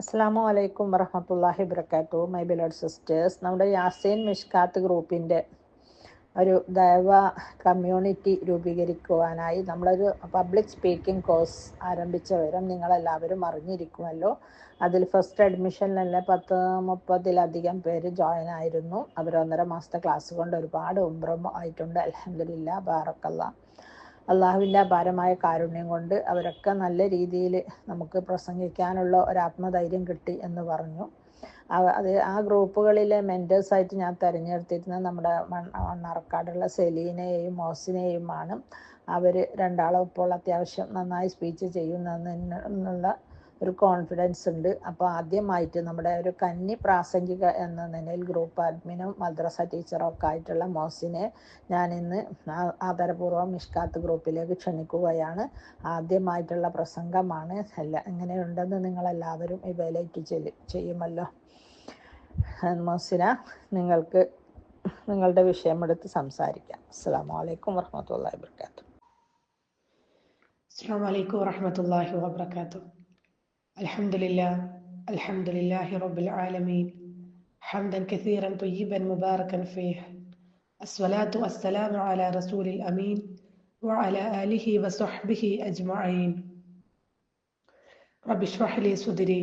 അസ്സാമു അലൈക്കും വറഹമത്തല്ലാഹി വബറകാതുഹു. മൈ ബിലോഡ് സിസ്റ്റേഴ്സ്, നമ്മുടെ യാസീൻ മിഷ്കാത്ത് ഗ്രൂപ്പിൻ്റെ ഒരു ദൈവ കമ്മ്യൂണിറ്റി രൂപീകരിക്കുവാനായി നമ്മളൊരു പബ്ലിക് സ്പീക്കിംഗ് കോഴ്സ് ആരംഭിച്ച വിവരം നിങ്ങളെല്ലാവരും അറിഞ്ഞിരിക്കുമല്ലോ. അതിൽ ഫസ്റ്റ് അഡ്മിഷനിലെ 30-30 പേര് ജോയിൻ ആയിരുന്നു. അവർ 1.5 മാസത്തെ ക്ലാസ് കൊണ്ട് ഒരുപാട് ഉംറ ആയിട്ടുണ്ട്. അൽഹംദുലില്ലാ, ബാറക്കല്ലാ. അള്ളാഹുവിൻ്റെ അപാരമായ കാരുണ്യം കൊണ്ട് അവരൊക്കെ നല്ല രീതിയിൽ നമുക്ക് പ്രസംഗിക്കാനുള്ള ഒരു ആത്മധൈര്യം കിട്ടി എന്ന് പറഞ്ഞു. ആ ഗ്രൂപ്പുകളിലെ മെൻറ്റേഴ്സായിട്ട് ഞാൻ തിരഞ്ഞെടുത്തിരുന്നത് നമ്മുടെ മണ്ണാർക്കാടുള്ള സെലീനയെയും മോസിനെയുമാണ്. അവർ രണ്ടാളും ഇപ്പോൾ അത്യാവശ്യം നന്നായി സ്പീച്ച് ചെയ്യുന്നതിനുള്ള ഒരു കോൺഫിഡൻസ് ഉണ്ട്. അപ്പോൾ ആദ്യമായിട്ട് നമ്മുടെ ഒരു കന്നി പ്രാസംഗിക എന്ന നിലയിൽ ഗ്രൂപ്പ് അഡ്മിനും മദ്രസ ടീച്ചറും ഒക്കെ ആയിട്ടുള്ള മോസിനെ ഞാനിന്ന് ആദരപൂർവ്വം മിഷ്കാത്ത് ഗ്രൂപ്പിലേക്ക് ക്ഷണിക്കുകയാണ്. ആദ്യമായിട്ടുള്ള പ്രസംഗമാണ്. എങ്ങനെയുണ്ടെന്ന് നിങ്ങളെല്ലാവരും ഇവയിലേക്ക് ചെയ്യുമല്ലോ. മോസിന, നിങ്ങൾക്ക് നിങ്ങളുടെ വിഷയമെടുത്ത് സംസാരിക്കാം. അസ്സലാമു അലൈക്കും വറഹ്മത്തുള്ളാഹി വബറകാതുഹു. അസ്സലാമു അലൈക്കും വറഹ്മത്തുള്ളാഹി വബറകാതുഹു. അൽഹംദുലില്ലാഹി റബ്ബിൽ ആലമീൻ ഹംദൻ കസീറൻ ത്വയ്യിബൻ മുബാറകൻ ഫീഹ്. അസ്സലാത്തു വസ്സലാമു അലാ റസൂലിൽ അമീൻ വഅലാ ആലിഹി വസഹ്ബിഹി അജ്മഈൻ. റബ്ബി ഇശ്റഹ് ലി സദ്രി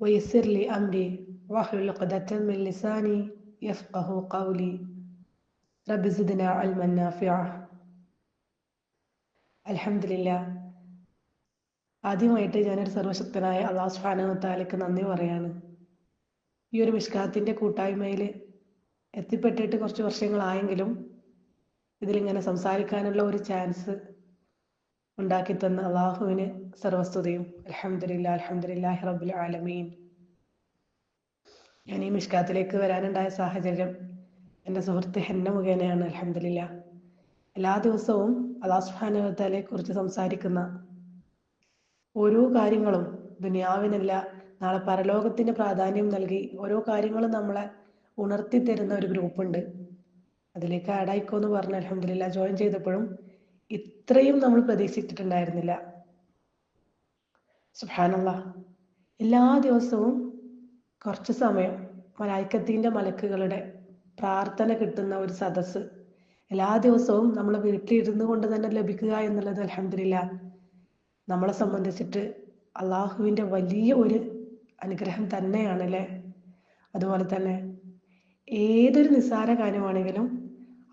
വയസ്സിർ ലി അംരി വഹ്ലുൽ ഉഖ്ദതൻ മിൻ ലിസാനി യഫ്ഖഹു ഖൗലി. റബ്ബി സിദ്നാ ഇൽമൻ നാഫിഅ. അൽഹംദുലില്ലാഹ്. ആദ്യമായിട്ട് ഞാനൊരു സർവശക്തനായ അല്ലാഹു സുബ്ഹാനഹു വ തആലയ്ക്ക് നന്ദി പറയാണ്. ഈ ഒരു മിഷ്കാത്തിൻ്റെ കൂട്ടായ്മയിൽ എത്തിപ്പെട്ടിട്ട് കുറച്ച് വർഷങ്ങളായെങ്കിലും ഇതിലിങ്ങനെ സംസാരിക്കാനുള്ള ഒരു ചാൻസ് ഉണ്ടാക്കി തന്ന അള്ളാഹുവിന് സർവസ്തുതിയും. അൽഹംദുലില്ലാഹി റബ്ബിൽ ആലമീൻ. ഞാൻ ഈ മിഷ്കാത്തിലേക്ക് വരാനുണ്ടായ സാഹചര്യം എൻ്റെ സുഹൃത്ത് ഹെന്ന മുഖേനയാണ്. അൽഹംദുലില്ലാഹ്. എല്ലാ ദിവസവും അല്ലാഹു സുബ്ഹാനഹു വ തആലയെ കുറിച്ച് സംസാരിക്കുന്ന ഓരോ കാര്യങ്ങളും ദുനിയാവിനല്ല നാളെ പരലോകത്തിന് പ്രാധാന്യം നൽകി ഓരോ കാര്യങ്ങളും നമ്മളെ ഉണർത്തി തരുന്ന ഒരു ഗ്രൂപ്പുണ്ട്. അതിലേക്ക് ആഡായിക്കോ എന്ന് പറഞ്ഞ് അൽഹംദുലില്ലാഹ് ജോയിൻ ചെയ്തപ്പോഴും ഇത്രയും നമ്മൾ പ്രതീക്ഷിച്ചിട്ടുണ്ടായിരുന്നില്ല. സുബ്ഹാനല്ലാഹ്. എല്ലാ ദിവസവും കുറച്ച് സമയം മലായിക്കത്തിന്റെ മലക്കുകളുടെ പ്രാർത്ഥന കിട്ടുന്ന ഒരു സദസ്സ് എല്ലാ ദിവസവും നമ്മൾ വീട്ടിലിരുന്ന് കൊണ്ട് തന്നെ ലഭിക്കുക എന്നുള്ളത് അൽഹംദുലില്ലാഹ് നമ്മളെ സംബന്ധിച്ചിട്ട് അള്ളാഹുവിൻ്റെ വലിയ ഒരു അനുഗ്രഹം തന്നെയാണല്ലേ. അതുപോലെ തന്നെ ഏതൊരു നിസ്സാര കാര്യമാണെങ്കിലും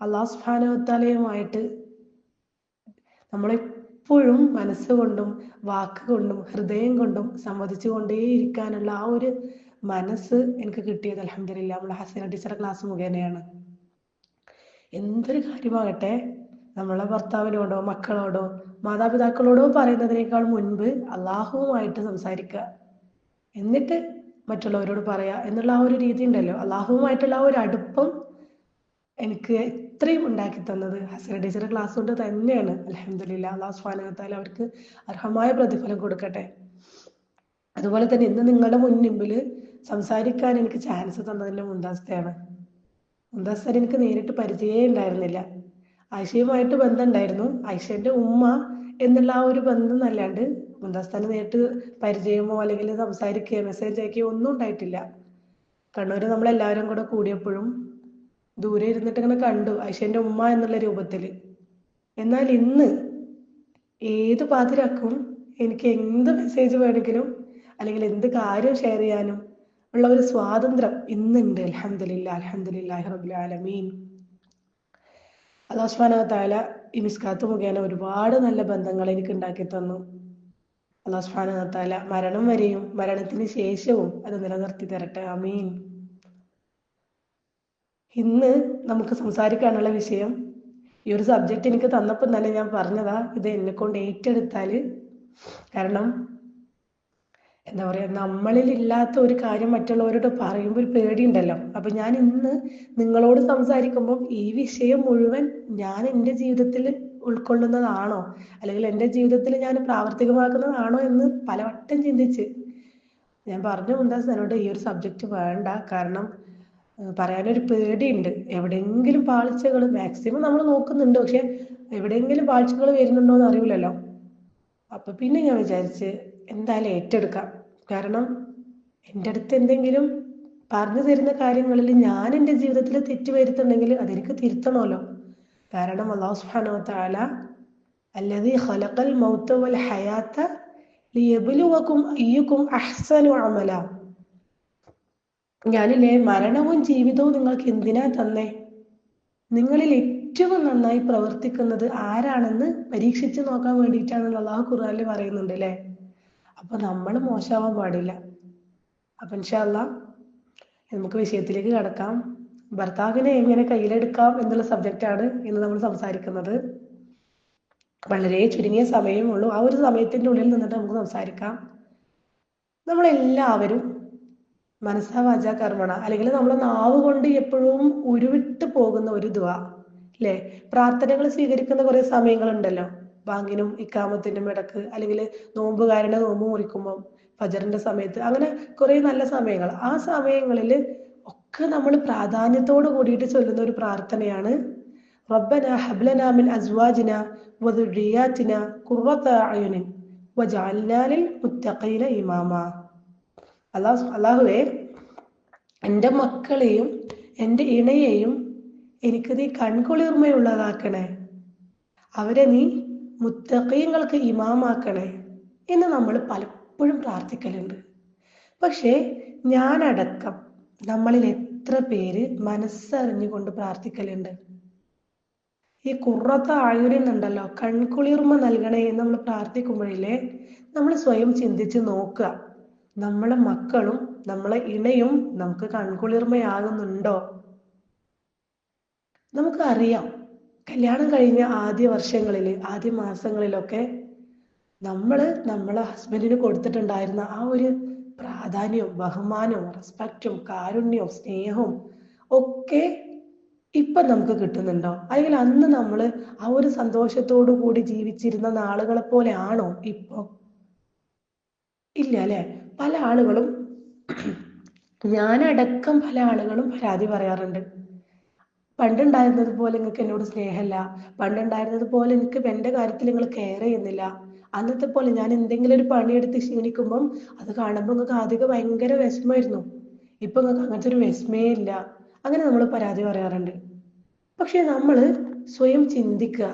അല്ലാഹു സുബ്ഹാനഹു വ തആലയുമായിട്ട് നമ്മളെപ്പോഴും മനസ്സുകൊണ്ടും വാക്കുകൊണ്ടും ഹൃദയം കൊണ്ടും സംവദിച്ചു കൊണ്ടേയിരിക്കാനുള്ള ആ ഒരു മനസ്സ് എനിക്ക് കിട്ടിയത് അൽഹംദുലില്ലാഹ് നമ്മളെ ഹസീന ടീച്ചറുടെ ക്ലാസ് മുഖേനയാണ്. എന്തൊരു കാര്യമാകട്ടെ നമ്മളെ ഭർത്താവിനോടോ മക്കളോടോ മാതാപിതാക്കളോടോ പറയുന്നതിനേക്കാൾ മുൻപ് അള്ളാഹുവുമായിട്ട് സംസാരിക്കുക, എന്നിട്ട് മറ്റുള്ളവരോട് പറയാ എന്നുള്ള ആ ഒരു രീതി ഉണ്ടല്ലോ. അള്ളാഹുവുമായിട്ടുള്ള ആ ഒരു അടുപ്പം എനിക്ക് ഇത്രയും ഉണ്ടാക്കി തന്നത് ഹസീന ടീച്ചറുടെ ക്ലാസ് കൊണ്ട് തന്നെയാണ്. അൽഹംദുലില്ലാഹ്. അല്ലാഹു സുബ്ഹാനഹു വ തആല അവർക്ക് അർഹമായ പ്രതിഫലം കൊടുക്കട്ടെ. അതുപോലെ തന്നെ ഇന്ന് നിങ്ങളുടെ മുൻപിൽ സംസാരിക്കാൻ എനിക്ക് ചാൻസ് തന്നതിൻ്റെ മുന്താസ്തയാണ്. മുന്താസ്തർ എനിക്ക് നേരിട്ട് പരിചയമേ ഉണ്ടായിരുന്നില്ല. ആയിഷയുമായിട്ട് ബന്ധം ഉണ്ടായിരുന്നു, ആയിഷന്റെ ഉമ്മ എന്നുള്ള ആ ഒരു ബന്ധം എന്നല്ലാണ്ട് മുന്താസ്താന് നേരിട്ട് പരിചയമോ അല്ലെങ്കിൽ സംസാരിക്കുകയോ മെസ്സേജ് അയക്കുകയോ ഒന്നും ഉണ്ടായിട്ടില്ല. കണ്ണൂര് നമ്മളെല്ലാവരും കൂടെ കൂടിയപ്പോഴും ദൂരെ ഇരുന്നിട്ട് ഇങ്ങനെ കണ്ടു ആയിഷന്റെ ഉമ്മ എന്നുള്ള രൂപത്തിൽ. എന്നാൽ ഇന്ന് ഏത് പാതിരാക്കും എനിക്ക് എന്ത് മെസ്സേജ് വേണമെങ്കിലും അല്ലെങ്കിൽ എന്ത് കാര്യം ഷെയർ ചെയ്യാനും ഉള്ള ഒരു സ്വാതന്ത്ര്യം ഇന്നുണ്ട്. അൽഹംദുലില്ലാഹി റബ്ബിൽ ആലമീൻ. അല്ലാഹു സുബ്ഹാനഹു വ തആല ഈ മിസ്കാത്ത് മുഖേന ഒരുപാട് നല്ല ബന്ധങ്ങൾ എനിക്ക് ഉണ്ടാക്കി തന്നു. അല്ലാഹു സുബ്ഹാനഹു വ തആല മരണം വരെയും മരണത്തിന് ശേഷവും അത് നിലനിർത്തി തരട്ടെ. ആമീൻ. ഇന്ന് നമുക്ക് സംസാരിക്കാനുള്ള വിഷയം, ഈ ഒരു സബ്ജക്റ്റ് എനിക്ക് തന്നപ്പോൾ തന്നെ ഞാൻ പറഞ്ഞതാ ഇത് എന്നെ കൊണ്ട് ഏറ്റെടുത്താല്, കാരണം എന്താ പറയാ, നമ്മളിൽ ഇല്ലാത്ത ഒരു കാര്യം മറ്റുള്ളവരോട് പറയുമ്പോൾ ഒരു പേടിയുണ്ടല്ലോ. അപ്പൊ ഞാൻ ഇന്ന് നിങ്ങളോട് സംസാരിക്കുമ്പോൾ ഈ വിഷയം മുഴുവൻ ഞാൻ എൻ്റെ ജീവിതത്തിൽ ഉൾക്കൊള്ളുന്നതാണോ അല്ലെങ്കിൽ എൻ്റെ ജീവിതത്തിൽ ഞാൻ പ്രാവർത്തികമാക്കുന്നതാണോ എന്ന് പലവട്ടം ചിന്തിച്ച് ഞാൻ പറഞ്ഞു മുന്താസിനോട് ഈ ഒരു സബ്ജക്റ്റ് വേണ്ട, കാരണം പറയാനൊരു പേടിയുണ്ട്. എവിടെയെങ്കിലും പാളിച്ചകൾ മാക്സിമം നമ്മൾ നോക്കുന്നുണ്ട്, പക്ഷെ എവിടെയെങ്കിലും പാളിച്ചകൾ വരുന്നുണ്ടോ എന്ന് അറിയില്ലല്ലോ. അപ്പൊ പിന്നെ ഞാൻ വിചാരിച്ച് എന്തായാലും ഏറ്റെടുക്കാം. കാരണം എൻ്റെ അടുത്ത് എന്തെങ്കിലും പറഞ്ഞു തരുന്ന കാര്യങ്ങളിൽ ഞാൻ എൻ്റെ ജീവിതത്തിൽ തെറ്റ് വരുത്തുണ്ടെങ്കിൽ അതെനിക്ക് തിരുത്തണമല്ലോ. കാരണം അല്ലാഹു സുബ്ഹാനഹു വ തആല അല്ലദീ ഖലഖൽ മൗത വൽ ഹയാത ലിയബ്ലുവകും അയ്യുക്കും അഹ്സനു അമല. ഞാനില്ലേ മരണവും ജീവിതവും നിങ്ങൾക്ക് എന്തിനാ തന്നേ? നിങ്ങളിൽ ഏറ്റവും നന്നായി പ്രവർത്തിക്കുന്നത് ആരാണെന്ന് പരീക്ഷിച്ച് നോക്കാൻ വേണ്ടിയിട്ടാണ് അല്ലാഹു ഖുർആനിൽ പറയുന്നുണ്ട് അല്ലേ. അപ്പൊ നമ്മൾ മോശമാവാൻ പാടില്ല. അപ്പൊ ഇൻഷാ അല്ലാഹ് നമുക്ക് വിഷയത്തിലേക്ക് കടക്കാം. ഭർത്താവിനെ എങ്ങനെ കയ്യിലെടുക്കാം എന്നുള്ള സബ്ജക്റ്റാണ് ഇന്ന് നമ്മൾ സംസാരിക്കുന്നത്. വളരെ ചുരുങ്ങിയ സമയമേ ഉള്ളൂ. ആ ഒരു സമയത്തിന്റെ ഉള്ളിൽ നിന്നിട്ട് നമുക്ക് സംസാരിക്കാം. നമ്മളെല്ലാവരും മനസ്സാ വാച കർമ്മണ, അല്ലെങ്കിൽ നമ്മളെ നാവ് കൊണ്ട് എപ്പോഴും ഉരുവിട്ട് പോകുന്ന ഒരു ദുആ അല്ലെ, പ്രാർത്ഥനകൾ സ്വീകരിക്കുന്ന കുറെ സമയങ്ങളുണ്ടല്ലോ. ബാങ്കിനും ഇക്കാമത്തിനും ഇടക്ക്, അല്ലെങ്കിൽ നോമ്പുകാരനെ നോമ്പ് മുറിക്കുമ്പോൾ, ഫജറിന്റെ സമയത്ത്, അങ്ങനെ കുറെ നല്ല സമയങ്ങൾ. ആ സമയങ്ങളിൽ ഒക്കെ നമ്മൾ പ്രാധാന്യത്തോട് കൂടിയിട്ട് ചൊല്ലുന്ന ഒരു പ്രാർത്ഥനയാണ് റബ്ബന ഹബ്ലന മിൻ അസ്വാജിന വദുരിയാതിന ഖുർറത അയുനിൻ വജഅൽനാ ലിൽ മുത്തഖീന ഇമാമ. അല്ലാഹുവേ, എൻ്റെ മക്കളെയും എൻ്റെ ഇണയെയും എനിക്ക് നീ കൺകുളിർമയുള്ളതാക്കണേ, അവരെ നീ മുത്തഖീങ്ങൾക്ക് ഇമാമാക്കണേ എന്ന് നമ്മൾ പലപ്പോഴും പ്രാർത്ഥിക്കലുണ്ട്. പക്ഷേ ഞാനടക്കം നമ്മളിൽ എത്ര പേര് മനസ്സറിഞ്ഞുകൊണ്ട് പ്രാർത്ഥിക്കലുണ്ട്? ഈ ഖുർറത അയുനുണ്ടല്ലോ, കൺകുളിർമ നൽകണേ എന്ന് നമ്മൾ പ്രാർത്ഥിക്കുമ്പോഴില്ലേ, നമ്മൾ സ്വയം ചിന്തിച്ച് നോക്കുക, നമ്മളെ മക്കളും നമ്മളെ ഇണയും നമുക്ക് കൺകുളിർമയാകുന്നുണ്ടോ? നമുക്കറിയാം, കല്യാണം കഴിഞ്ഞ ആദ്യ വർഷങ്ങളിൽ, ആദ്യ മാസങ്ങളിലൊക്കെ നമ്മളെ ഹസ്ബൻഡിന് കൊടുത്തിട്ടുണ്ടായിരുന്ന ആ ഒരു പ്രാധാന്യവും ബഹുമാനവും റെസ്പെക്റ്റും കാരുണ്യവും സ്നേഹവും ഒക്കെ ഇപ്പൊ നമുക്ക് കിട്ടുന്നുണ്ടോ? അല്ലെങ്കിൽ അന്ന് നമ്മൾ ആ ഒരു സന്തോഷത്തോടു കൂടി ജീവിച്ചിരുന്ന നാളുകളെ പോലെ ആണോ ഇപ്പൊ? ഇല്ല അല്ലെ. പല ആളുകളും, ഞാനടക്കം പല ആളുകളും പരാതി പറയാറുണ്ട്. പണ്ടുണ്ടായിരുന്നത് പോലെ നിങ്ങൾക്ക് എന്നോട് സ്നേഹമില്ല, പണ്ടുണ്ടായിരുന്നത് പോലെ എനിക്ക് എൻ്റെ കാര്യത്തിൽ നിങ്ങൾ കെയർ ചെയ്യുന്നില്ല, അന്നത്തെ പോലെ ഞാൻ എന്തെങ്കിലും ഒരു പണിയെടുത്ത് ക്ഷീണിക്കുമ്പം അത് കാണുമ്പോൾ നിങ്ങൾക്ക് ആദ്യമൊക്കെ ഭയങ്കര വിഷമമായിരുന്നു, ഇപ്പൊ നിങ്ങൾക്ക് അങ്ങനത്തെ ഒരു വിഷമേ ഇല്ല. അങ്ങനെ നമ്മൾ പരാതി പറയാറുണ്ട്. പക്ഷെ നമ്മൾ സ്വയം ചിന്തിക്കുക,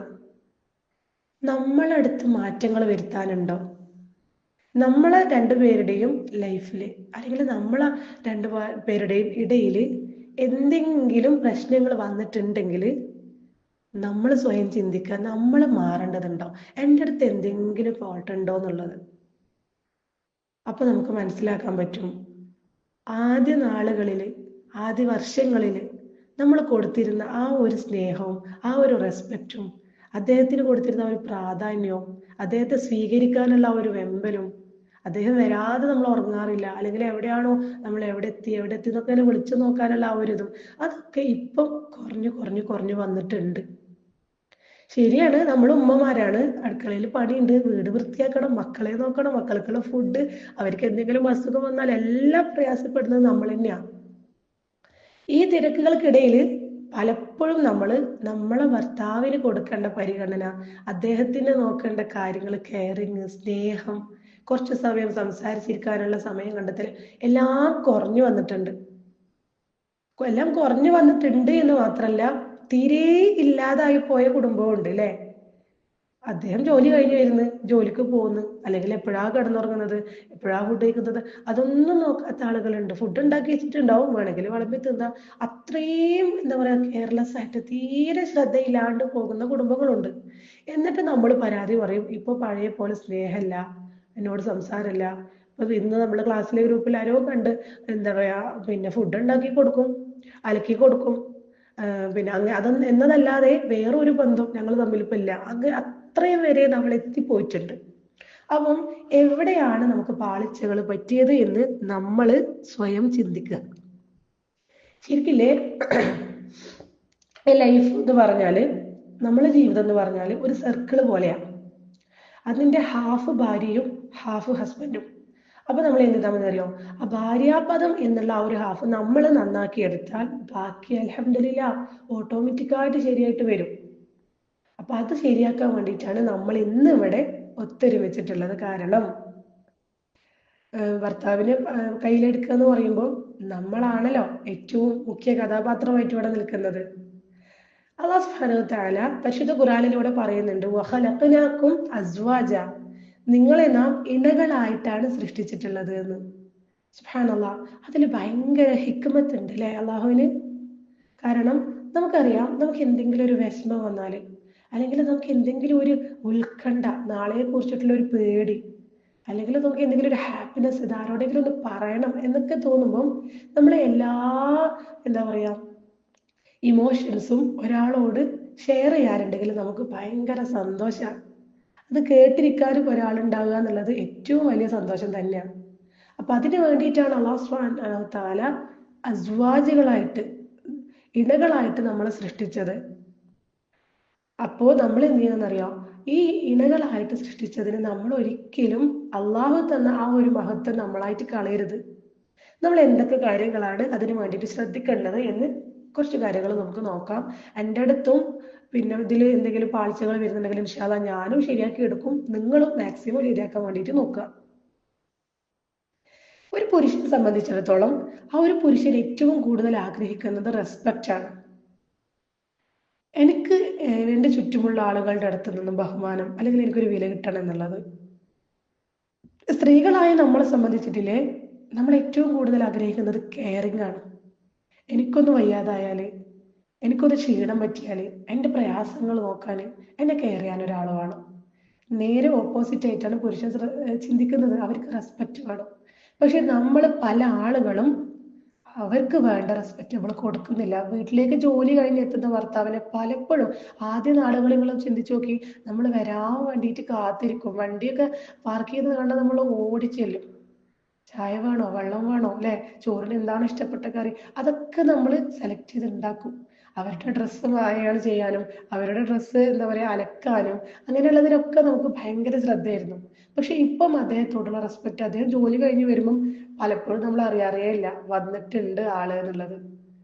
നമ്മളടുത്ത് മാറ്റങ്ങൾ വരുത്താനുണ്ടോ? നമ്മളെ രണ്ടുപേരുടെയും ലൈഫിൽ, അല്ലെങ്കിൽ നമ്മളെ പേരുടെയും ഇടയിൽ എന്തെങ്കിലും പ്രശ്നങ്ങൾ വന്നിട്ടുണ്ടെങ്കിൽ നമ്മൾ സ്വയം ചിന്തിക്കുക, നമ്മൾ മാറേണ്ടതുണ്ടോ, എൻ്റെ അടുത്ത് എന്തെങ്കിലും ഫോൾട്ട് ഉണ്ടോ എന്നുള്ളത്. അപ്പൊ നമുക്ക് മനസ്സിലാക്കാൻ പറ്റും, ആദ്യ നാളുകളിൽ, ആദ്യ വർഷങ്ങളിൽ നമ്മൾ കൊടുത്തിരുന്ന ആ ഒരു സ്നേഹവും ആ ഒരു റെസ്പെക്റ്റും, അദ്ദേഹത്തിന് കൊടുത്തിരുന്ന ഒരു പ്രാധാന്യവും, അദ്ദേഹത്തെ സ്വീകരിക്കാനുള്ള ആ ഒരു വെമ്പലും, അദ്ദേഹം വരാതെ നമ്മൾ ഉറങ്ങാറില്ല, അല്ലെങ്കിൽ എവിടെയാണോ നമ്മൾ എവിടെ എത്തി എന്നൊക്കെ വിളിച്ചു നോക്കാനുള്ള ആ ഒരു ഇതും, അതൊക്കെ ഇപ്പം കുറഞ്ഞു വന്നിട്ടുണ്ട്. ശരിയാണ്, നമ്മൾ ഉമ്മമാരാണ്, അടുക്കളയിൽ പണിയുണ്ട്, വീട് വൃത്തിയാക്കണം, മക്കളെ നോക്കണം, മക്കൾക്കുള്ള ഫുഡ്, അവർക്ക് എന്തെങ്കിലും അസുഖം വന്നാൽ എല്ലാം പ്രയാസപ്പെടുന്നത് നമ്മൾ തന്നെയാണ്. ഈ തിരക്കുകൾക്കിടയിൽ പലപ്പോഴും നമ്മളെ ഭർത്താവിന് കൊടുക്കേണ്ട പരിഗണന, അദ്ദേഹത്തിന് നോക്കേണ്ട കാര്യങ്ങൾ, കെയറിങ്, സ്നേഹം, കുറച്ച് സമയം സംസാരിച്ചിരിക്കാനുള്ള സമയം കണ്ടെത്തൽ എല്ലാം കുറഞ്ഞു വന്നിട്ടുണ്ട്. എല്ലാം കുറഞ്ഞു വന്നിട്ടുണ്ട് എന്ന് മാത്രമല്ല, തീരെ ഇല്ലാതായി പോയ കുടുംബവും ഉണ്ട് അല്ലേ. അദ്ദേഹം ജോലി കഴിഞ്ഞ് വരുന്നു, ജോലിക്ക് പോകുന്നു, അല്ലെങ്കിൽ എപ്പോഴാ കിടന്നുറങ്ങുന്നത്, എപ്പോഴാ ഫുഡ് കഴിക്കുന്നത്, അതൊന്നും നോക്കാത്ത ആളുകളുണ്ട്. ഫുഡ് ഉണ്ടാക്കി വെച്ചിട്ടുണ്ടാവും, വേണമെങ്കിൽ വിളമ്പി തിന്നാ, അത്രയും എന്താ പറയാ, കെയർലെസ് ആയിട്ട് തീരെ ശ്രദ്ധയില്ലാണ്ട് പോകുന്ന കുടുംബങ്ങളുണ്ട്. എന്നിട്ട് നമ്മൾ പരാതി പറയും, ഇപ്പൊ പഴയ പോലെ സ്നേഹമില്ല, എന്നോട് സംസാരമില്ല. അപ്പൊ ഇന്ന് നമ്മള് ക്ലാസ്സിലെ ഗ്രൂപ്പിൽ ആരോ കണ്ട്, എന്താ പറയാ, പിന്നെ ഫുഡ് ഉണ്ടാക്കി കൊടുക്കും, അലക്കി കൊടുക്കും, പിന്നെ അങ്ങനെ അതൊന്നും എന്നതല്ലാതെ വേറൊരു ബന്ധം ഞങ്ങൾ തമ്മിൽ ഇപ്പൊ ഇല്ല. അങ്ങനെ അത്രയും വരെ നമ്മൾ എത്തിപ്പോയിട്ടുണ്ട്. അപ്പം എവിടെയാണ് നമുക്ക് പാളിച്ചകൾ പറ്റിയത് എന്ന് നമ്മൾ സ്വയം ചിന്തിക്കുക. ശരിക്കില്ലേ, ലൈഫ് എന്ന് പറഞ്ഞാല്, നമ്മളെ ജീവിതം എന്ന് പറഞ്ഞാല് ഒരു സർക്കിള് പോലെയാണ്. അതിന്റെ ഹാഫ് ഭാര്യയും ഹാഫ് ഹസ്ബൻഡും. അപ്പൊ നമ്മൾ എന്താണെന്നറിയോ, ആ ഭാര്യാപദം എന്നുള്ള ആ ഒരു ഹാഫ് നമ്മൾ നന്നാക്കി എടുത്താൽ ബാക്കി അൽഹംദുലില്ലാ ഓട്ടോമാറ്റിക്കായിട്ട് ശരിയായിട്ട് വരും. അപ്പൊ അത് ശരിയാക്കാൻ വേണ്ടിയിട്ടാണ് നമ്മൾ ഇന്ന് ഇവിടെ ഒത്തൊരുമിച്ചിട്ടുള്ളത്. കാരണം ഭർത്താവിനെ കയ്യിലെടുക്കുക എന്ന് പറയുമ്പോൾ നമ്മളാണല്ലോ ഏറ്റവും മുഖ്യ കഥാപാത്രമായിട്ട് ഇവിടെ നിൽക്കുന്നത്. അല്ലാഹു സുബ്ഹാനഹു വ തആല പരിശുദ്ധ ഖുർആനിലൂടെ പറയുന്നുണ്ട്, വഖലഖനാകും അസ്വാജ, നിങ്ങളെ നാം ഇണകളായിട്ടാണ് സൃഷ്ടിച്ചിട്ടുള്ളത് എന്ന്. സുബ്ഹാനല്ലാഹ്, അതിൽ ഭയങ്കര ഹിക്മത്ത് ഉണ്ട് അല്ലേ അള്ളാഹുവിന്. കാരണം നമുക്കറിയാം, നമുക്ക് എന്തെങ്കിലും ഒരു വിഷമം വന്നാല്, അല്ലെങ്കിൽ നമുക്ക് എന്തെങ്കിലും ഒരു ഉത്കണ്ഠ, നാളെയെ കുറിച്ചിട്ടുള്ള ഒരു പേടി, അല്ലെങ്കിൽ നമുക്ക് എന്തെങ്കിലും ഒരു ഹാപ്പിനെസ്, ഇത് ആരോടെങ്കിലും ഒന്ന് പറയണം എന്നൊക്കെ തോന്നുമ്പോൾ നമ്മളെ എല്ലാ എന്താ പറയാ ഇമോഷൻസും ഒരാളോട് ഷെയർ ചെയ്യാറുണ്ടെങ്കിൽ നമുക്ക് ഭയങ്കര സന്തോഷമാണ്. അത് കേട്ടിരിക്കാനും ഒരാളുണ്ടാവുക എന്നുള്ളത് ഏറ്റവും വലിയ സന്തോഷം തന്നെയാണ്. അപ്പൊ അതിന് വേണ്ടിയിട്ടാണ് അല്ലാഹു സുബ്ഹാനഹു വ തആല അസ്വാജുകളായിട്ട്, ഇണകളായിട്ട് നമ്മളെ സൃഷ്ടിച്ചത്. അപ്പോൾ നമ്മൾ എന്ത് ചെയ്യണമെന്നറിയോ, ഈ ഇണകളായിട്ട് സൃഷ്ടിച്ചതിന് നമ്മൾ ഒരിക്കലും അള്ളാഹു തന്ന ആ ഒരു മഹത്വം നമ്മളായിട്ട് കളയരുത്. നമ്മൾ എന്തൊക്കെ കാര്യങ്ങളാണ് അതിന് വേണ്ടിയിട്ട് ശ്രദ്ധിക്കേണ്ടത് എന്ന് കുറച്ച് കാര്യങ്ങൾ നമുക്ക് നോക്കാം. എൻ്റെ അടുത്തും പിന്നെ ഇതിൽ എന്തെങ്കിലും പാളിച്ചകൾ വരുന്നുണ്ടെങ്കിൽ ഇൻഷാ അല്ലാഹ് ഞാനും ശരിയാക്കി എടുക്കും, നിങ്ങളും മാക്സിമം ശരിയാക്കാൻ വേണ്ടിയിട്ട് നോക്കുക. ഒരു പുരുഷനെ സംബന്ധിച്ചിടത്തോളം ആ ഒരു പുരുഷൻ ഏറ്റവും കൂടുതൽ ആഗ്രഹിക്കുന്നത് റെസ്പെക്റ്റ് ആണ്. എനിക്ക് എൻ്റെ ചുറ്റുമുള്ള ആളുകളുടെ അടുത്ത് നിന്നും ബഹുമാനം, അല്ലെങ്കിൽ എനിക്കൊരു വില കിട്ടണം എന്നുള്ളത്. സ്ത്രീകളായ നമ്മളെ സംബന്ധിച്ചിട്ടില്ലേ, നമ്മൾ ഏറ്റവും കൂടുതൽ ആഗ്രഹിക്കുന്നത് കെയറിങ് ആണ്. എനിക്കൊന്ന് വയ്യാതായാല്, എനിക്കൊന്ന് ക്ഷീണം പറ്റിയാല്, എൻ്റെ പ്രയാസങ്ങൾ നോക്കാൻ, എന്നെ കെയർ ചെയ്യാൻ ഒരാൾ വേണം. നേരെ ഓപ്പോസിറ്റ് ആയിട്ടാണ് പുരുഷൻ ചിന്തിക്കുന്നത്, അവർക്ക് റെസ്പെക്റ്റ് വേണം. പക്ഷെ നമ്മൾ പല ആളുകളും അവർക്ക് വേണ്ട റെസ്പെക്റ്റ് നമ്മൾ കൊടുക്കുന്നില്ല. വീട്ടിലേക്ക് ജോലി കഴിഞ്ഞ് എത്തുന്ന ഭർത്താവിനെ പലപ്പോഴും, ആദ്യ നാളുകളിൽ നിങ്ങൾ ചിന്തിച്ചു നോക്കി, നമ്മൾ വരാൻ വേണ്ടിയിട്ട് കാത്തിരിക്കും. വണ്ടിയൊക്കെ പാർക്ക് ചെയ്ത് കണ്ടാൽ നമ്മൾ ഓടിച്ചെല്ലും. ചായ വേണോ, വെള്ളം വേണോ, അല്ലെ, ചോറിന് എന്താണ് ഇഷ്ടപ്പെട്ട കറി, അതൊക്കെ നമ്മൾ സെലക്ട് ചെയ്ത് ഉണ്ടാക്കും. അവരുടെ ഡ്രസ്സ് അയാൾ ചെയ്യാനും, അവരുടെ ഡ്രസ്സ് എന്താ പറയാ അലക്കാനും, അങ്ങനെയുള്ളതിനൊക്കെ നമുക്ക് ഭയങ്കര ശ്രദ്ധയായിരുന്നു. പക്ഷെ ഇപ്പം അദ്ദേഹത്തോടുള്ള റെസ്പെക്ട്, അദ്ദേഹം ജോലി കഴിഞ്ഞ് വരുമ്പം പലപ്പോഴും നമ്മൾ അറിയാറേ ഇല്ല വന്നിട്ടുണ്ട് ആള് എന്നുള്ളത്.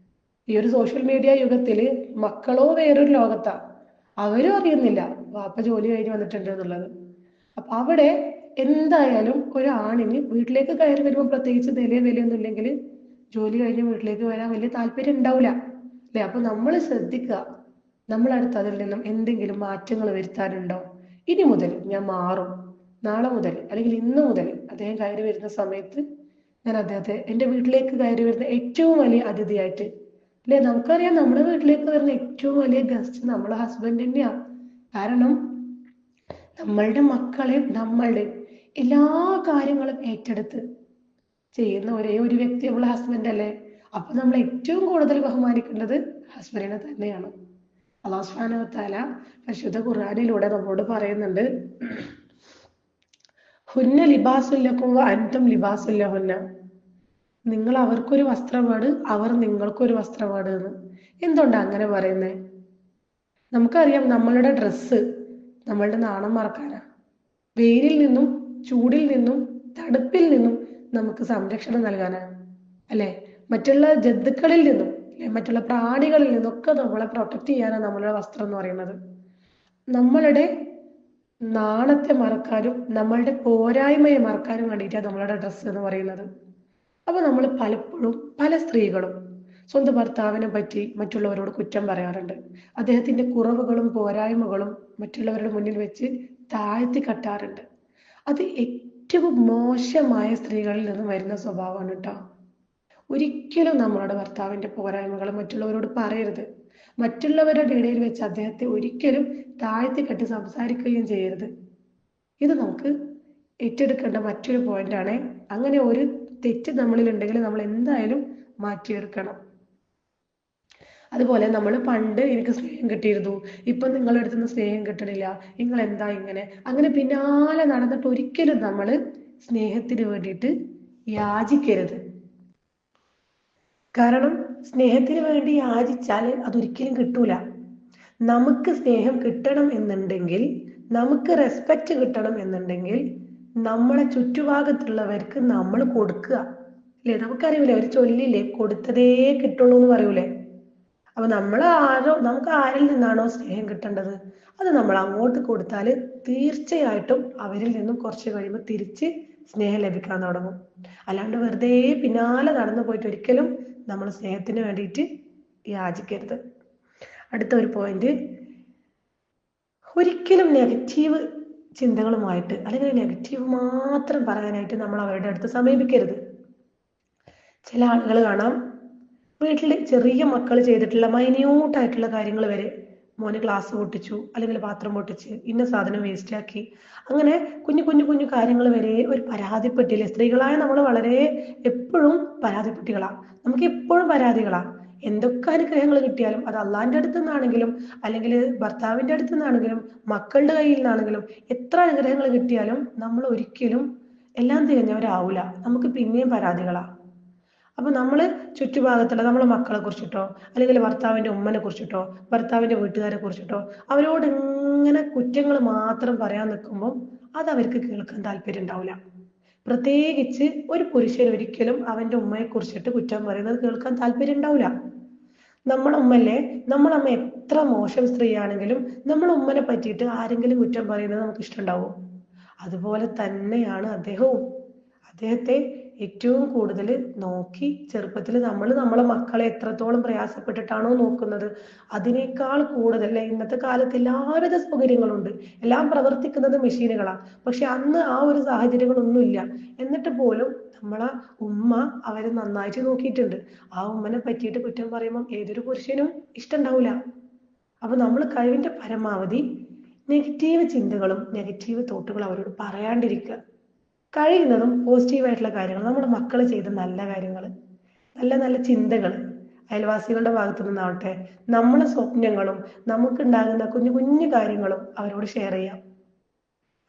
ഈ ഒരു സോഷ്യൽ മീഡിയ യുഗത്തില് മക്കളോ വേറൊരു ലോകത്താ, അവരും അറിയുന്നില്ല വാപ്പ ജോലി കഴിഞ്ഞ് വന്നിട്ടുണ്ട് എന്നുള്ളത്. അപ്പൊ അവിടെ എന്തായാലും ഒരാണിന് വീട്ടിലേക്ക് കയറി വരുമ്പോൾ പ്രത്യേകിച്ച് വിലയൊന്നും ഇല്ലെങ്കിൽ ജോലി കഴിഞ്ഞ് വീട്ടിലേക്ക് വരാൻ വലിയ താല്പര്യം ഉണ്ടാവില്ല അല്ലെ. അപ്പൊ നമ്മൾ ശ്രദ്ധിക്കുക, നമ്മളടുത്ത് അതിൽ നിന്നും എന്തെങ്കിലും മാറ്റങ്ങൾ വരുത്താനുണ്ടോ. ഇനി മുതൽ ഞാൻ മാറും, നാളെ മുതൽ അല്ലെങ്കിൽ ഇന്ന് മുതൽ അദ്ദേഹം കയറി വരുന്ന സമയത്ത് ഞാൻ അദ്ദേഹത്തെ എൻ്റെ വീട്ടിലേക്ക് കയറി വരുന്ന ഏറ്റവും വലിയ അതിഥിയായിട്ട്, അല്ലെ, നമുക്കറിയാം നമ്മുടെ വീട്ടിലേക്ക് വരുന്ന ഏറ്റവും വലിയ ഗസ്റ്റ് നമ്മളെ ഹസ്ബൻഡ് തന്നെയാണ്. കാരണം നമ്മളുടെ മക്കളെ, നമ്മളുടെ എല്ലാ കാര്യങ്ങളും ഏറ്റെടുത്ത് ചെയ്യുന്ന ഒരേ ഒരു വ്യക്തി നമ്മളെ ഹസ്ബൻഡ് അല്ലേ. അപ്പൊ നമ്മൾ ഏറ്റവും കൂടുതൽ ബഹുമാനിക്കേണ്ടത് ഹസ്ബൻഡിനെ തന്നെയാണ്. അല്ലാഹു സുബ്ഹാനഹു വ തആല പരിശുദ്ധ ഖുർആനിലൂടെ നമ്മളോട് പറയുന്നുണ്ട്, ഹുന്ന ലിബാസുൽ ലക്കും വ അൻതും ലിബാസുൽ ലഹുന്ന, നിങ്ങൾ അവർക്കൊരു വസ്ത്രമാണ്, അവർ നിങ്ങൾക്കൊരു വസ്ത്രമാണ് എന്ന്. എന്തുകൊണ്ടാണ് അങ്ങനെ പറയുന്നത്? നമുക്കറിയാം നമ്മളുടെ ഡ്രസ്സ് നമ്മളുടെ നാണം മറക്കാനാ. വെയിലിൽ നിന്നും ചൂടിൽ നിന്നും തണുപ്പിൽ നിന്നും നമുക്ക് സംരക്ഷണം നൽകാനാണ് അല്ലെ. മറ്റുള്ള ജന്തുക്കളിൽ നിന്നും, അല്ലെ, മറ്റുള്ള പ്രാണികളിൽ നിന്നൊക്കെ നമ്മളെ പ്രൊട്ടക്ട് ചെയ്യാനാണ് നമ്മളുടെ വസ്ത്രം എന്ന് പറയുന്നത്. നമ്മളുടെ നാണത്തെ മറക്കാനും നമ്മളുടെ പോരായ്മയെ മറക്കാനും വേണ്ടിയിട്ടാണ് നമ്മളുടെ ഡ്രസ്സ് എന്ന് പറയുന്നത്. അപ്പൊ നമ്മൾ പലപ്പോഴും പല സ്ത്രീകളും സ്വന്തം ഭർത്താവിനെ പറ്റി മറ്റുള്ളവരോട് കുറ്റം പറയാറുണ്ട്. അദ്ദേഹത്തിന്റെ കുറവുകളും പോരായ്മകളും മറ്റുള്ളവരുടെ മുന്നിൽ വെച്ച് താഴ്ത്തി കെട്ടാറുണ്ട്. അത് ഏറ്റവും മോശമായ സ്ത്രീകളിൽ നിന്ന് വരുന്ന സ്വഭാവമാണ് കേട്ടോ. ഒരിക്കലും നമ്മളുടെ ഭർത്താവിന്റെ പോരായ്മകൾ മറ്റുള്ളവരോട് പറയരുത്. മറ്റുള്ളവരുടെ ഇടയിൽ വെച്ച് അദ്ദേഹത്തെ ഒരിക്കലും താഴ്ത്തി കെട്ടി സംസാരിക്കുകയും ചെയ്യരുത്. ഇത് നമുക്ക് ഏറ്റെടുക്കേണ്ട മറ്റൊരു പോയിന്റാണ്. അങ്ങനെ ഒരു തെറ്റ് നമ്മളിൽ ഉണ്ടെങ്കിൽ നമ്മൾ എന്തായാലും മാറ്റിയെടുക്കണം. അതുപോലെ നമ്മൾ പണ്ട് എനിക്ക് സ്നേഹം കിട്ടിയിരുന്നു, ഇപ്പൊ നിങ്ങളുടെ അടുത്തുനിന്ന് സ്നേഹം കിട്ടണില്ല, നിങ്ങൾ എന്താ ഇങ്ങനെ, അങ്ങനെ പിന്നാലെ നടന്നിട്ട് ഒരിക്കലും നമ്മൾ സ്നേഹത്തിന് വേണ്ടിയിട്ട് യാചിക്കരുത്. കാരണം സ്നേഹത്തിന് വേണ്ടി യാചിച്ചാൽ അതൊരിക്കലും കിട്ടൂല. നമുക്ക് സ്നേഹം കിട്ടണം എന്നുണ്ടെങ്കിൽ, നമുക്ക് റെസ്പെക്റ്റ് കിട്ടണം എന്നുണ്ടെങ്കിൽ നമ്മളെ ചുറ്റുഭാഗത്തുള്ളവർക്ക് നമ്മൾ കൊടുക്കുക അല്ലെ. നമുക്കറിയൂലേ, ഒരു ചൊല്ലില്ലേ, കൊടുത്തതേ കിട്ടുള്ളൂ എന്ന് പറയൂലേ. അപ്പൊ നമുക്ക് ആരിൽ നിന്നാണോ സ്നേഹം കിട്ടേണ്ടത് അത് നമ്മൾ അങ്ങോട്ട് കൊടുത്താൽ തീർച്ചയായിട്ടും അവരിൽ നിന്നും കുറച്ച് കഴിയുമ്പോൾ തിരിച്ച് സ്നേഹം ലഭിക്കാൻ തുടങ്ങും. അല്ലാണ്ട് വെറുതെ പിന്നാലെ നടന്നു പോയിട്ട് ഒരിക്കലും നമ്മൾ സ്നേഹത്തിന് വേണ്ടിയിട്ട് യാചിക്കരുത്. അടുത്ത ഒരു പോയിന്റ്, ഒരിക്കലും നെഗറ്റീവ് ചിന്തകളുമായിട്ട് അല്ലെങ്കിൽ നെഗറ്റീവ് മാത്രം പറയാനായിട്ട് നമ്മൾ അവരുടെ അടുത്ത് സമീപിക്കരുത്. ചില ആളുകൾ കാണാം, വീട്ടിൽ ചെറിയ മക്കൾ ചെയ്തിട്ടുള്ള മൈന്യൂട്ടായിട്ടുള്ള കാര്യങ്ങൾ വരെ, മോന് ഗ്ലാസ് പൊട്ടിച്ചു അല്ലെങ്കിൽ പാത്രം പൊട്ടിച്ച് ഇന്ന സാധനം വേസ്റ്റ് ആക്കി, അങ്ങനെ കുഞ്ഞു കുഞ്ഞു കുഞ്ഞു കാര്യങ്ങൾ വരെ ഒരു പരാതിപ്പെട്ടില്ലേ. സ്ത്രീകളായ നമ്മൾ വളരെ എപ്പോഴും പരാതിപ്പെട്ടികളാണ്, നമുക്ക് എപ്പോഴും പരാതികളാണ്. എന്തൊക്കെ അനുഗ്രഹങ്ങൾ കിട്ടിയാലും അത് അള്ളാന്റെ അടുത്ത് നിന്നാണെങ്കിലും അല്ലെങ്കിൽ ഭർത്താവിന്റെ അടുത്ത് നിന്നാണെങ്കിലും മക്കളുടെ കയ്യിൽ നിന്നാണെങ്കിലും എത്ര അനുഗ്രഹങ്ങൾ കിട്ടിയാലും നമ്മൾ ഒരിക്കലും എല്ലാം തികഞ്ഞവരാവൂല, നമുക്ക് പിന്നെയും പരാതികളാണ്. അപ്പൊ നമ്മള് ചുറ്റുഭാഗത്തുള്ള നമ്മളെ മക്കളെ കുറിച്ചിട്ടോ അല്ലെങ്കിൽ ഭർത്താവിന്റെ ഉമ്മനെ കുറിച്ചിട്ടോ ഭർത്താവിന്റെ വീട്ടുകാരെ കുറിച്ചിട്ടോ അവരോട് ഇങ്ങനെ കുറ്റങ്ങൾ മാത്രം പറയാൻ നിൽക്കുമ്പോൾ അത് അവർക്ക് കേൾക്കാൻ താല്പര്യം ഉണ്ടാവില്ല. പ്രത്യേകിച്ച് ഒരു പുരുഷൻ ഒരിക്കലും അവന്റെ ഉമ്മയെ കുറിച്ചിട്ട് കുറ്റം പറയുന്നത് കേൾക്കാൻ താല്പര്യം ഉണ്ടാവില്ല. നമ്മളെ ഉമ്മല്ലേ, നമ്മളമ്മ എത്ര മോശം സ്ത്രീയാണെങ്കിലും നമ്മളെ ഉമ്മനെ പറ്റിയിട്ട് ആരെങ്കിലും കുറ്റം പറയുന്നത് നമുക്ക് ഇഷ്ടമുണ്ടാവും. അതുപോലെ തന്നെയാണ് അദ്ദേഹവും. അദ്ദേഹത്തെ ഏറ്റവും കൂടുതൽ നോക്കി ചെറുപ്പത്തിൽ നമ്മൾ നമ്മളെ മക്കളെ എത്രത്തോളം പ്രയാസപ്പെട്ടിട്ടാണോ നോക്കുന്നത്, അതിനേക്കാൾ കൂടുതൽ ഇന്നത്തെ കാലത്ത് എല്ലാവിധ സൗകര്യങ്ങളുണ്ട്, എല്ലാം പ്രവർത്തിക്കുന്നത് മെഷീനുകളാണ്. പക്ഷെ അന്ന് ആ ഒരു സാഹചര്യങ്ങളൊന്നുമില്ല. എന്നിട്ട് പോലും നമ്മളെ ഉമ്മ അവരെ നന്നായിട്ട് നോക്കിയിട്ടുണ്ട്. ആ ഉമ്മനെ പറ്റിയിട്ട് കുറ്റം പറയുമ്പോൾ ഏതൊരു പുരുഷനും ഇഷ്ടമുണ്ടാവില്ല. അപ്പൊ നമ്മൾ കഴിവിന്റെ പരമാവധി നെഗറ്റീവ് ചിന്തകളും നെഗറ്റീവ് തോട്ടുകളും അവരോട് പറയാണ്ടിരിക്കുക. കഴിയുന്നതും പോസിറ്റീവായിട്ടുള്ള കാര്യങ്ങൾ, നമ്മുടെ മക്കൾ ചെയ്ത നല്ല കാര്യങ്ങൾ, നല്ല നല്ല ചിന്തകൾ, അയൽവാസികളുടെ ഭാഗത്തു നിന്നാവട്ടെ നമ്മളെ സ്വപ്നങ്ങളും നമുക്കുണ്ടാകുന്ന കുഞ്ഞു കുഞ്ഞു കാര്യങ്ങളും അവരോട് ഷെയർ ചെയ്യാം.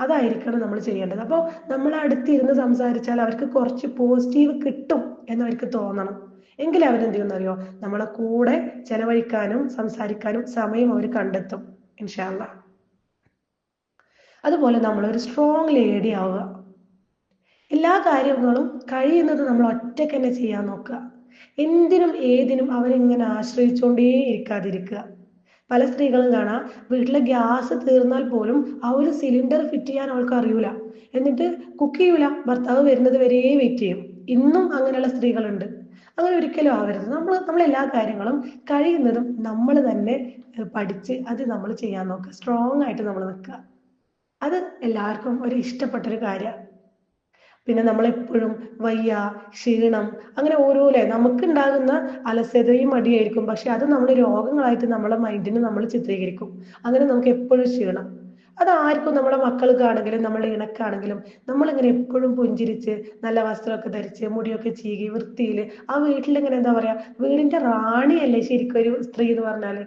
അതായിരിക്കണം നമ്മൾ ചെയ്യേണ്ടത്. അപ്പോൾ നമ്മൾ അടുത്തിരുന്ന് സംസാരിച്ചാൽ അവർക്ക് കുറച്ച് പോസിറ്റീവ് കിട്ടും എന്നവർക്ക് തോന്നണം. എങ്കിലും അവരെന്ത് ചെയ്യുന്നറിയോ, നമ്മളെ കൂടെ ചെലവഴിക്കാനും സംസാരിക്കാനും സമയം അവർ കണ്ടെത്തും ഇൻഷാ അല്ലാഹ്. അതുപോലെ നമ്മളൊരു സ്ട്രോങ് ലേഡി ആവുക. എല്ലാ കാര്യങ്ങളും കഴിയുന്നത് നമ്മൾ ഒറ്റയ്ക്ക് തന്നെ ചെയ്യാൻ നോക്കുക. എന്തിനും ഏതിനും അവരിങ്ങനെ ആശ്രയിച്ചുകൊണ്ടേ ഇരിക്കാതിരിക്കുക. പല സ്ത്രീകളും കാണാം, വീട്ടിലെ ഗ്യാസ് തീർന്നാൽ പോലും ആ ഒരു സിലിണ്ടർ ഫിറ്റ് ചെയ്യാൻ അവൾക്ക് അറിയൂല, എന്നിട്ട് കുക്ക് ചെയ്യൂല, ഭർത്താവ് വരുന്നത് വരെ വെയിറ്റ് ചെയ്യും. ഇന്നും അങ്ങനെയുള്ള സ്ത്രീകളുണ്ട്. അങ്ങനെ ഒരിക്കലും ആവരുത്. നമ്മൾ എല്ലാ കാര്യങ്ങളും കഴിയുന്നതും നമ്മൾ തന്നെ പഠിച്ച് അത് നമ്മൾ ചെയ്യാൻ നോക്കുക. സ്ട്രോങ് ആയിട്ട് നമ്മൾ നിൽക്കുക. അത് എല്ലാവർക്കും ഒരു ഇഷ്ടപ്പെട്ടൊരു കാര്യമാണ്. പിന്നെ നമ്മളെപ്പോഴും വയ്യ, ക്ഷീണം, അങ്ങനെ ഓരോല്ലേ നമുക്കുണ്ടാകുന്ന അലസതയും മടിയായിരിക്കും. പക്ഷെ അത് നമ്മുടെ രോഗങ്ങളായിട്ട് നമ്മളെ മൈൻഡിന് നമ്മൾ ചിത്രീകരിക്കും. അങ്ങനെ നമുക്ക് എപ്പോഴും ക്ഷീണം. അതാർക്കും, നമ്മുടെ മക്കൾക്കാണെങ്കിലും നമ്മളെ ഇണക്കാണെങ്കിലും നമ്മളിങ്ങനെ എപ്പോഴും പുഞ്ചിരിച്ച് നല്ല വസ്ത്രമൊക്കെ ധരിച്ച് മുടിയൊക്കെ ചീകി വൃത്തിയിൽ ആ വീട്ടിലിങ്ങനെ എന്താ പറയാ, വീടിന്റെ റാണിയല്ലേ ശരിക്കും ഒരു സ്ത്രീ എന്ന് പറഞ്ഞാല്.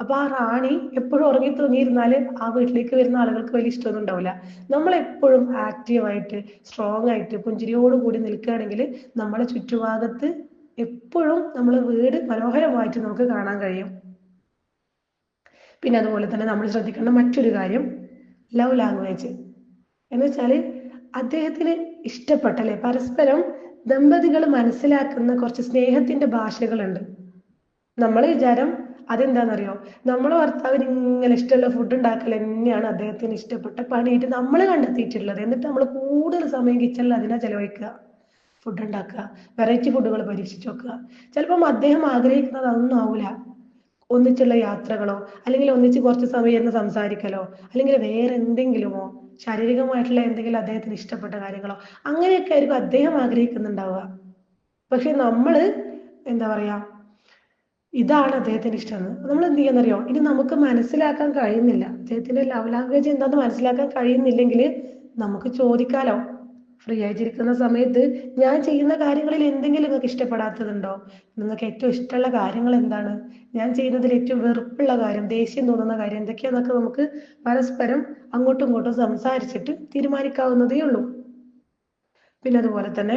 അപ്പൊ ആ റാണി എപ്പോഴും ഉറങ്ങി തൂങ്ങിയിരുന്നാല് ആ വീട്ടിലേക്ക് വരുന്ന ആളുകൾക്ക് വലിയ ഇഷ്ടമൊന്നും ഉണ്ടാവില്ല. നമ്മൾ എപ്പോഴും ആക്റ്റീവായിട്ട് സ്ട്രോങ് ആയിട്ട് പുഞ്ചിരിയോട് കൂടി നിൽക്കുകയാണെങ്കിൽ നമ്മളെ ചുറ്റുഭാഗത്ത് എപ്പോഴും നമ്മളെ വീട് മനോഹരമായിട്ട് നമുക്ക് കാണാൻ കഴിയും. പിന്നെ അതുപോലെ തന്നെ നമ്മൾ ശ്രദ്ധിക്കേണ്ട മറ്റൊരു കാര്യം ലവ് ലാംഗ്വേജ് എന്ന് വെച്ചാല് അദ്ദേഹത്തിന് ഇഷ്ടപ്പെട്ടല്ലേ, പരസ്പരം ദമ്പതികൾ മനസ്സിലാക്കുന്ന കുറച്ച് സ്നേഹത്തിന്റെ ഭാഷകളുണ്ട്. നമ്മൾ വിചാരം അതെന്താണെന്നറിയോ, നമ്മളെ ഭർത്താവിന് ഇങ്ങനെ ഇഷ്ടമുള്ള ഫുഡ് ഉണ്ടാക്കൽ തന്നെയാണ് അദ്ദേഹത്തിന് ഇഷ്ടപ്പെട്ട പണിയായിട്ട് നമ്മൾ കണ്ടെത്തിയിട്ടുള്ളത്. എന്നിട്ട് നമ്മൾ കൂടുതൽ സമയം കിച്ചണിൽ അതിനാ ചെലവഴിക്കുക, ഫുഡ് ഉണ്ടാക്കുക, വെറൈറ്റി ഫുഡുകൾ പരീക്ഷിച്ചു നോക്കുക. ചിലപ്പം അദ്ദേഹം ആഗ്രഹിക്കുന്നത് അതൊന്നും ആവൂല. ഒന്നിച്ചുള്ള യാത്രകളോ അല്ലെങ്കിൽ ഒന്നിച്ച് കുറച്ച് സമയം ഇരുന്ന് സംസാരിക്കലോ അല്ലെങ്കിൽ വേറെ എന്തെങ്കിലുമോ ശാരീരികമായിട്ടുള്ള എന്തെങ്കിലും അദ്ദേഹത്തിന് ഇഷ്ടപ്പെട്ട കാര്യങ്ങളോ അങ്ങനെയൊക്കെ ആയിരിക്കും അദ്ദേഹം ആഗ്രഹിക്കുന്നുണ്ടാവുക. പക്ഷെ നമ്മള് എന്താ പറയാ, ഇതാണ് അദ്ദേഹത്തിന് ഇഷ്ടമെന്ന് നമ്മൾ എന്ത് ചെയ്യാന്നറിയോ, ഇനി നമുക്ക് മനസ്സിലാക്കാൻ കഴിയുന്നില്ല, അദ്ദേഹത്തിന്റെ ലവ് ലാംഗ്വേജ് എന്താന്ന് മനസ്സിലാക്കാൻ കഴിയുന്നില്ലെങ്കിൽ നമുക്ക് ചോദിക്കാലോ. ഫ്രീ ആയിട്ടിരിക്കുന്ന സമയത്ത് ഞാൻ ചെയ്യുന്ന കാര്യങ്ങളിൽ എന്തെങ്കിലും നിങ്ങൾക്ക് ഇഷ്ടപ്പെടാത്തതുണ്ടോ, നിങ്ങൾക്ക് ഏറ്റവും ഇഷ്ടമുള്ള കാര്യങ്ങൾ എന്താണ്, ഞാൻ ചെയ്യുന്നതിൽ ഏറ്റവും വെറുപ്പുള്ള കാര്യം, ദേഷ്യം തോന്നുന്ന കാര്യം എന്തൊക്കെയാന്നൊക്കെ നമുക്ക് പരസ്പരം അങ്ങോട്ടും ഇങ്ങോട്ടും സംസാരിച്ചിട്ട് തീരുമാനിക്കാവുന്നതേ ഉള്ളൂ. പിന്നെ അതുപോലെ തന്നെ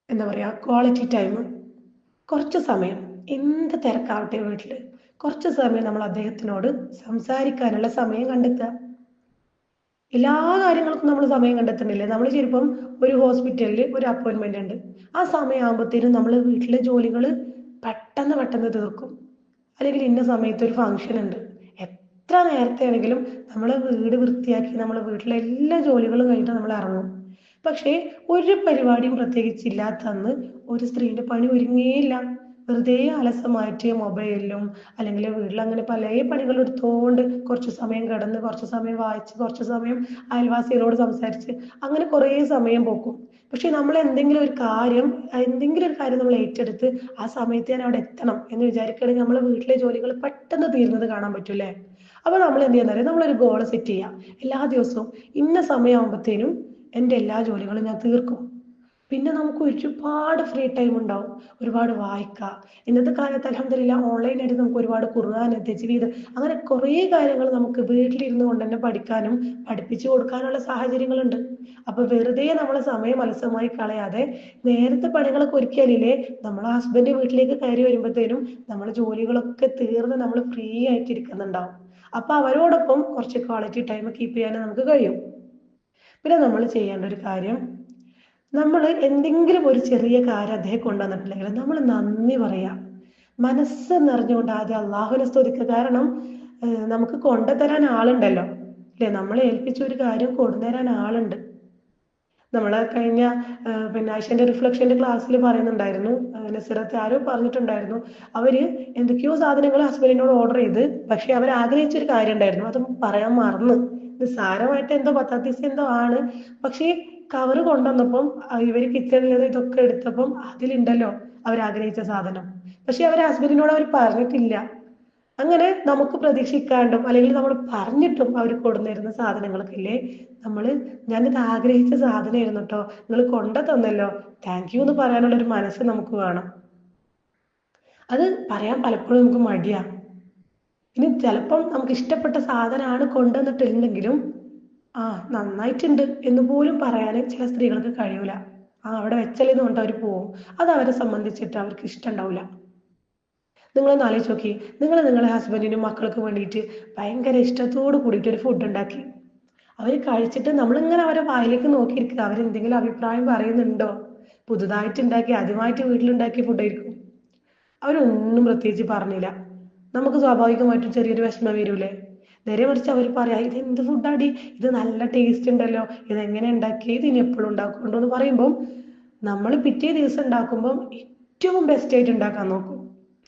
എന്താ പറയാ, ക്വാളിറ്റി ടൈം. കുറച്ച് സമയം, എന്ത് തിരക്കാവട്ടെ വീട്ടില്, കുറച്ച് സമയം നമ്മൾ അദ്ദേഹത്തിനോട് സംസാരിക്കാനുള്ള സമയം കണ്ടെത്തുക. എല്ലാ കാര്യങ്ങൾക്കും നമ്മൾ സമയം കണ്ടെത്തുന്നില്ലേ. നമ്മൾ ചിലപ്പം ഒരു ഹോസ്പിറ്റലിൽ ഒരു അപ്പോയിന്റ്മെന്റ് ഉണ്ട്, ആ സമയമാകുമ്പോഴത്തേനും നമ്മൾ വീട്ടിലെ ജോലികൾ പെട്ടെന്ന് പെട്ടെന്ന് തീർക്കും. അല്ലെങ്കിൽ ഇന്ന സമയത്ത് ഒരു ഫംഗ്ഷൻ ഉണ്ട്, എത്ര എത്ര നേരത്തെ ആണെങ്കിലും നമ്മൾ വീട് വൃത്തിയാക്കി നമ്മളെ വീട്ടിലെ എല്ലാ ജോലികളും കഴിഞ്ഞിട്ട് നമ്മൾ ഇറങ്ങും. പക്ഷേ ഒരു പരിപാടിയും പ്രത്യേകിച്ചില്ലാത്ത അന്ന് ഒരു സ്ത്രീന്റെ പണി ഒരുങ്ങേയില്ല. വെറുതെ അലസമായിട്ട് മൊബൈലിലും അല്ലെങ്കിൽ വീട്ടിൽ അങ്ങനെ പല പണികൾ എടുത്തുകൊണ്ട് കുറച്ച് സമയം കിടന്ന് കുറച്ച് സമയം വായിച്ച് കുറച്ച് സമയം അയൽവാസികളോട് സംസാരിച്ച് അങ്ങനെ കുറേ സമയം പോക്കും. പക്ഷെ നമ്മൾ എന്തെങ്കിലും ഒരു കാര്യം നമ്മൾ ഏറ്റെടുത്ത് ആ സമയത്ത് ഞാൻ അവിടെ എത്തണം എന്ന് വിചാരിക്കുകയാണെങ്കിൽ നമ്മളെ വീട്ടിലെ ജോലികൾ പെട്ടെന്ന് തീരുന്നത് കാണാൻ പറ്റൂലേ. അപ്പൊ നമ്മൾ എന്ത് ചെയ്യുന്ന നമ്മളൊരു ഗോൾ സെറ്റ് ചെയ്യാം. എല്ലാ ദിവസവും ഇന്ന സമയമാകുമ്പോഴത്തേനും എൻ്റെ എല്ലാ ജോലികളും ഞാൻ തീർക്കും. പിന്നെ നമുക്ക് ഒരുപാട് ഫ്രീ ടൈം ഉണ്ടാവും, ഒരുപാട് വായിക്കാം. ഇന്നത്തെ കാലത്ത് അൽഹംദുലില്ലാഹ് ഓൺലൈനായിട്ട് നമുക്ക് ഒരുപാട് ഖുർആൻ, തജ്വീദ് അങ്ങനെ കുറേ കാര്യങ്ങൾ നമുക്ക് വീട്ടിലിരുന്ന് കൊണ്ട് തന്നെ പഠിക്കാനും പഠിപ്പിച്ചു കൊടുക്കാനുള്ള സാഹചര്യങ്ങളുണ്ട്. അപ്പൊ വെറുതെ നമ്മളെ സമയം അലസമായി കളയാതെ നേരത്തെ പണികളൊക്കെ ഒരുക്കിയാലില്ലേ നമ്മളെ ഹസ്ബൻഡ് വീട്ടിലേക്ക് കയറി വരുമ്പോഴത്തേനും നമ്മളെ ജോലികളൊക്കെ തീർന്ന് നമ്മൾ ഫ്രീ ആയിട്ട് ഇരിക്കുന്നുണ്ടാവും. അപ്പൊ അവരോടൊപ്പം കുറച്ച് ക്വാളിറ്റി ടൈം കീപ്പ് ചെയ്യാൻ നമുക്ക് കഴിയും. പിന്നെ നമ്മൾ ചെയ്യേണ്ട ഒരു കാര്യം, നമ്മൾ എന്തെങ്കിലും ഒരു ചെറിയ കാര്യം അദ്ദേഹം കൊണ്ടുവന്നിട്ടില്ലെങ്കിൽ നമ്മൾ നന്ദി പറയാം. മനസ്സ് നിറഞ്ഞുകൊണ്ട് ആദ്യം അള്ളാഹുവിനെ സ്തുതിക്കുക. കാരണം നമുക്ക് കൊണ്ടുതരാൻ ആളുണ്ടല്ലോ അല്ലെ, നമ്മളെ ഏൽപ്പിച്ച ഒരു കാര്യം കൊണ്ടുതരാൻ ആളുണ്ട്. നമ്മളെ കഴിഞ്ഞ പിന്നെ ആയിഷന്റെ റിഫ്ലക്ഷന്റെ ക്ലാസ്സിൽ പറയുന്നുണ്ടായിരുന്നു, നസിറത്ത് ആരോ പറഞ്ഞിട്ടുണ്ടായിരുന്നു, അവര് എന്തൊക്കെയോ സാധനങ്ങൾ ഹസ്ബൻഡിനോട് ഓർഡർ ചെയ്ത്, പക്ഷെ അവർ ആഗ്രഹിച്ച ഒരു കാര്യം ഉണ്ടായിരുന്നു, അത് പറയാൻ മറന്ന്. നിസ്സാരമായിട്ട് എന്തോ പത്താത്തീസ് എന്തോ ആണ്, പക്ഷേ കവറ് കൊണ്ടുവന്നപ്പം ഇവര് കിച്ചണിൽ ഇതൊക്കെ എടുത്തപ്പം അതിലുണ്ടല്ലോ അവരാഗ്രഹിച്ച സാധനം. പക്ഷെ അവരെ ഹസ്ബൻഡിനോട് അവർ പറഞ്ഞിട്ടില്ല. അങ്ങനെ നമുക്ക് പ്രതീക്ഷിക്കാണ്ടും അല്ലെങ്കിൽ നമ്മൾ പറഞ്ഞിട്ടും അവർ കൊണ്ടുവന്നിരുന്ന സാധനങ്ങളൊക്കെ ഇല്ലേ, ഞാനിത് ആഗ്രഹിച്ച സാധനമായിരുന്നു കേട്ടോ, നിങ്ങൾ കൊണ്ടു തന്നല്ലോ, താങ്ക് യു എന്ന് പറയാനുള്ള ഒരു മനസ്സ് നമുക്ക് വേണം. അത് പറയാൻ പലപ്പോഴും നമുക്ക് മടിയാ. ഇനി ചിലപ്പം നമുക്ക് ഇഷ്ടപ്പെട്ട സാധനമാണ് കൊണ്ടുവന്നിട്ടുണ്ടെങ്കിലും നന്നായിട്ടുണ്ട് എന്ന് പോലും പറയാൻ ചില സ്ത്രീകൾക്ക് കഴിയൂല. അവിടെ വെച്ചല്ലെന്ന് കൊണ്ട് അവർ പോവും. അത് അവരെ സംബന്ധിച്ചിട്ട് അവർക്ക് ഇഷ്ടമുണ്ടാവില്ല. നിങ്ങളൊന്ന് ആലോചിച്ച് നോക്കി, നിങ്ങളെ ഹസ്ബൻഡിനും മക്കൾക്ക് വേണ്ടിയിട്ട് ഭയങ്കര ഇഷ്ടത്തോട് കൂടിയിട്ട് ഒരു ഫുഡ് ഉണ്ടാക്കി, അവർ കഴിച്ചിട്ട് നമ്മളിങ്ങനെ അവരെ വായിലേക്ക് നോക്കിയിരിക്കുക, അവരെന്തെങ്കിലും അഭിപ്രായം പറയുന്നുണ്ടോ? പുതുതായിട്ട് ഉണ്ടാക്കി ആദ്യമായിട്ട് വീട്ടിലുണ്ടാക്കിയ ഫുഡായിരിക്കും, അവരൊന്നും പ്രത്യേകിച്ച് പറഞ്ഞില്ല. നമുക്ക് സ്വാഭാവികമായിട്ടും ചെറിയൊരു വിഷമം വരൂലേ? നേരെ മറിച്ച് അവർ പറയാ, ഇത് എന്ത് ഫുഡാടി, ഇത് നല്ല ടേസ്റ്റ് ഉണ്ടല്ലോ, ഇതെങ്ങനെ ഉണ്ടാക്കി, ഇത് ഇനി എപ്പോഴും ഉണ്ടാക്കുന്നുണ്ടോ എന്ന് പറയുമ്പം നമ്മൾ പിറ്റേ ദിവസം ഉണ്ടാക്കുമ്പം ഏറ്റവും ബെസ്റ്റ് ആയിട്ട് ഉണ്ടാക്കാൻ നോക്കും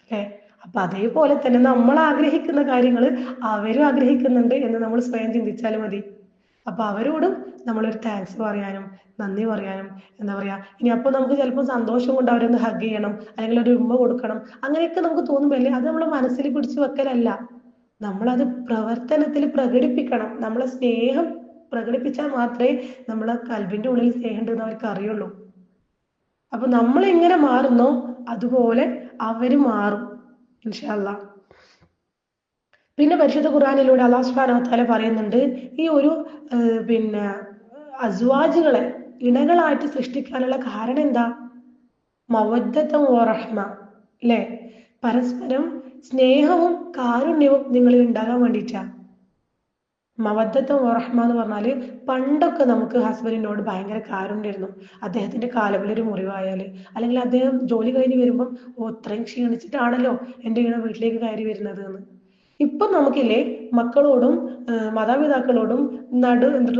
അല്ലേ. അപ്പൊ അതേപോലെ തന്നെ നമ്മൾ ആഗ്രഹിക്കുന്ന കാര്യങ്ങൾ അവരും ആഗ്രഹിക്കുന്നുണ്ട് എന്ന് നമ്മൾ സ്വയം ചിന്തിച്ചാൽ മതി. അപ്പൊ അവരോടും നമ്മളൊരു താങ്ക്സ് പറയാനും നന്ദി പറയാനും എന്താ പറയാ, ഇനി അപ്പൊ നമുക്ക് ചിലപ്പോൾ സന്തോഷം കൊണ്ട് അവരൊന്ന് ഹഗ് ചെയ്യണം അല്ലെങ്കിൽ ഒരു ഉമ്മ കൊടുക്കണം അങ്ങനെയൊക്കെ നമുക്ക് തോന്നുമ്പല്ലേ, അത് നമ്മളെ മനസ്സിൽ പിടിച്ചു വെക്കലല്ല, നമ്മളത് പ്രവർത്തനത്തിൽ പ്രകടിപ്പിക്കണം. നമ്മളെ സ്നേഹം പ്രകടിപ്പിച്ചാൽ മാത്രമേ നമ്മളെ കൽബിന്റെ ഉള്ളിൽ സ്നേഹം ഉണ്ടെന്ന് അവർക്ക് അറിയുള്ളൂ. അപ്പൊ നമ്മൾ എങ്ങനെ മാറുന്നോ അതുപോലെ അവര് മാറും ഇൻഷാ അല്ലാഹ്. പിന്നെ പരിശുദ്ധ ഖുർആനിലൂടെ അല്ലാഹു സുബ്ഹാനഹു വ തആല പറയുന്നുണ്ട്, ഈ ഒരു പിന്നെ അസ്വാജുകളെ ഇണകളായിട്ട് സൃഷ്ടിക്കാനുള്ള കാരണം എന്താ? മവദ്ദത്തും വറഹ്മ അല്ലെ, പരസ്പരം സ്നേഹവും കാരുണ്യവും നിങ്ങളിൽ ഉണ്ടാകാൻ വേണ്ടിയിട്ടാ. മവദ്ദത്തും വറഹ്മ എന്ന് പറഞ്ഞാല്, പണ്ടൊക്കെ നമുക്ക് ഹസ്ബൻഡിനോട് ഭയങ്കര കാരുണ്യായിരുന്നു. അദ്ദേഹത്തിന്റെ കാലുകളിലൊരു മുറിവായാല് അല്ലെങ്കിൽ അദ്ദേഹം ജോലി കഴിഞ്ഞ് വരുമ്പം ഇത്രയും ക്ഷീണിച്ചിട്ടാണല്ലോ എൻ്റെ വീട്ടിലേക്ക് കയറി വരുന്നത് എന്ന്. ഇപ്പം നമുക്കില്ലേ, മക്കളോടും മാതാപിതാക്കളോടും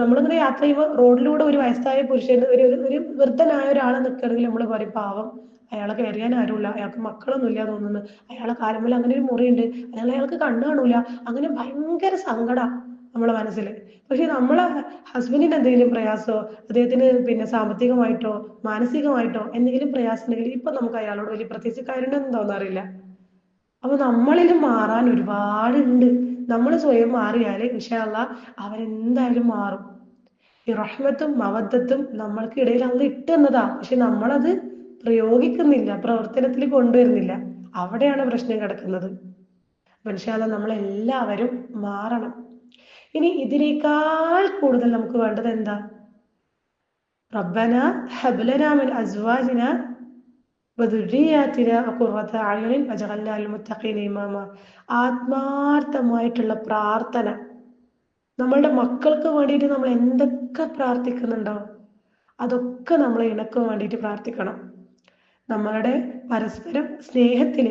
നമ്മളിങ്ങനെ യാത്ര ചെയ്യുമ്പോൾ റോഡിലൂടെ ഒരു വയസ്സായ പുരുഷന് ഒരു വൃദ്ധനായ ഒരാളെ നിൽക്കണമെങ്കിൽ നമ്മൾ പറയും, പാവം അയാളെ കയറിയാൻ ആരുമില്ല, അയാൾക്ക് മക്കളൊന്നും ഇല്ല തോന്നുന്നു, അയാളെ കാലുമ്പോൾ അങ്ങനെ ഒരു മുറിയുണ്ട്, അയാൾക്ക് കണ്ണു കാണൂല, അങ്ങനെ ഭയങ്കര സങ്കടം നമ്മളെ മനസ്സിൽ. പക്ഷെ നമ്മളെ ഹസ്ബൻഡിന് എന്തെങ്കിലും പ്രയാസമോ അദ്ദേഹത്തിന് പിന്നെ സാമ്പത്തികമായിട്ടോ മാനസികമായിട്ടോ എന്തെങ്കിലും പ്രയാസം ഉണ്ടെങ്കിൽ ഇപ്പൊ നമുക്ക് അയാളോട് വലിയ പ്രത്യേകിച്ച് കാര്യമൊന്നും തോന്നാറില്ല. അപ്പൊ നമ്മളിൽ മാറാൻ ഒരുപാടുണ്ട്. നമ്മൾ സ്വയം മാറിയാല് ഇൻഷാ അല്ലാഹ് അവരെന്തായാലും മാറും. ഈ റഹ്മത്തും മവദ്ദത്തും നമ്മൾക്ക് ഇടയിൽ അന്ന് ഇട്ടുന്നതാ, പക്ഷെ നമ്മളത് പ്രയോഗിക്കുന്നില്ല, പ്രവർത്തനത്തിൽ കൊണ്ടുവരുന്നില്ല. അവിടെയാണ് പ്രശ്നം കിടക്കുന്നത്. ഇൻഷാ അല്ലാഹ് നമ്മളെല്ലാവരും മാറണം. ഇനി ഇതിനേക്കാൾ കൂടുതൽ നമുക്ക് വേണ്ടത് എന്താ? റബ്ബന ഹബ് ലനാ മിൻ അസ്വാജിന വദുരിയാതിന ഖുർറത അയുനിൻ വജഅൽനാ ലിൽ മുത്തഖീന ഇമാമ. ആത്മാർത്ഥമായിട്ടുള്ള പ്രാർത്ഥന. നമ്മളുടെ മക്കൾക്ക് വേണ്ടിയിട്ട് നമ്മൾ എന്തൊക്കെ പ്രാർത്ഥിക്കുന്നുണ്ടോ അതൊക്കെ നമ്മൾ ഇണക്ക് വേണ്ടിയിട്ട് പ്രാർത്ഥിക്കണം. നമ്മളുടെ പരസ്പരം സ്നേഹത്തിൽ